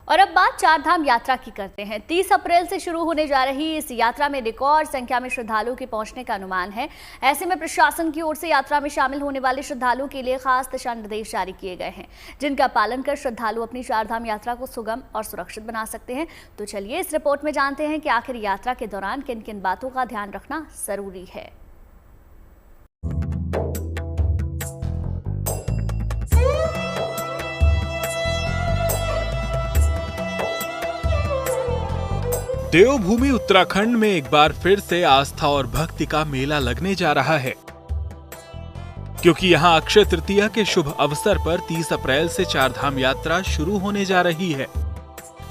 और अब बात चार धाम यात्रा की करते हैं। 30 अप्रैल से शुरू होने जा रही इस यात्रा में रिकॉर्ड संख्या में श्रद्धालुओं के पहुंचने का अनुमान है। ऐसे में प्रशासन की ओर से यात्रा में शामिल होने वाले श्रद्धालुओं के लिए खास दिशा निर्देश जारी किए गए हैं, जिनका पालन कर श्रद्धालु अपनी चार धाम यात्रा को सुगम और सुरक्षित बना सकते हैं। तो चलिए इस रिपोर्ट में जानते हैं कि आखिर यात्रा के दौरान किन किन बातों का ध्यान रखना जरूरी है। देवभूमि उत्तराखंड में एक बार फिर से आस्था और भक्ति का मेला लगने जा रहा है, क्योंकि यहां अक्षय तृतीया के शुभ अवसर पर 30 अप्रैल से चार धाम यात्रा शुरू होने जा रही है,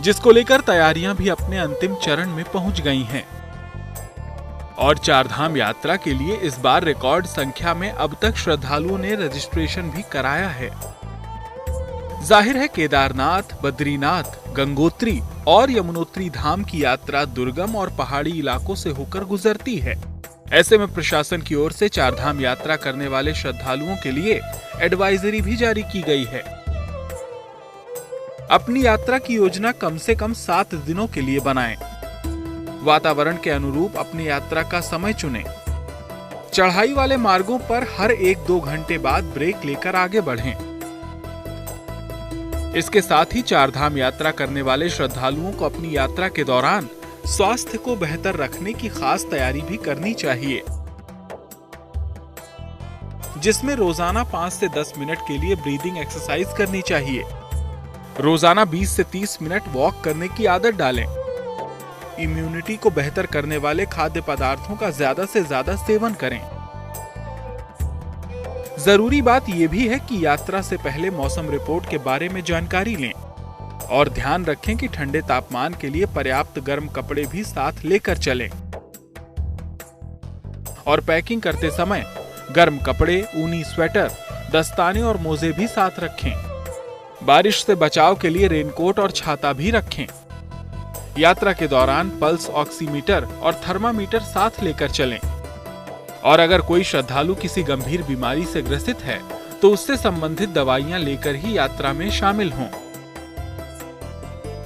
जिसको लेकर तैयारियां भी अपने अंतिम चरण में पहुंच गई हैं। और चार धाम यात्रा के लिए इस बार रिकॉर्ड संख्या में अब तक श्रद्धालुओं ने रजिस्ट्रेशन भी कराया है। जाहिर है केदारनाथ, बद्रीनाथ, गंगोत्री और यमुनोत्री धाम की यात्रा दुर्गम और पहाड़ी इलाकों से होकर गुजरती है। ऐसे में प्रशासन की ओर से चार धाम यात्रा करने वाले श्रद्धालुओं के लिए एडवाइजरी भी जारी की गई है। अपनी यात्रा की योजना कम से कम 7 दिनों के लिए बनाएं। वातावरण के अनुरूप अपनी यात्रा का समय चुनें। चढ़ाई वाले मार्गों पर हर 1-2 घंटे बाद ब्रेक लेकर आगे बढ़ें। इसके साथ ही चार धाम यात्रा करने वाले श्रद्धालुओं को अपनी यात्रा के दौरान स्वास्थ्य को बेहतर रखने की खास तैयारी भी करनी चाहिए, जिसमें रोजाना 5 से 10 मिनट के लिए ब्रीदिंग एक्सरसाइज करनी चाहिए। रोजाना 20 से 30 मिनट वॉक करने की आदत डालें। इम्यूनिटी को बेहतर करने वाले खाद्य पदार्थों का ज्यादा से ज्यादा सेवन करें। जरूरी बात यह भी है कि यात्रा से पहले मौसम रिपोर्ट के बारे में जानकारी लें और ध्यान रखें कि ठंडे तापमान के लिए पर्याप्त गर्म कपड़े भी साथ लेकर चलें। और पैकिंग करते समय गर्म कपड़े, ऊनी स्वेटर, दस्ताने और मोजे भी साथ रखें। बारिश से बचाव के लिए रेनकोट और छाता भी रखें। यात्रा के दौरान पल्स ऑक्सीमीटर और थर्मामीटर साथ लेकर चलें। और अगर कोई श्रद्धालु किसी गंभीर बीमारी से ग्रसित है तो उससे संबंधित दवाइयां लेकर ही यात्रा में शामिल हों।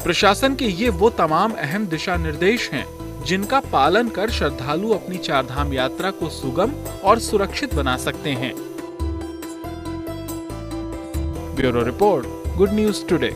प्रशासन के ये वो तमाम अहम दिशा निर्देश हैं जिनका पालन कर श्रद्धालु अपनी चार धाम यात्रा को सुगम और सुरक्षित बना सकते हैं। Bureau report, good news today.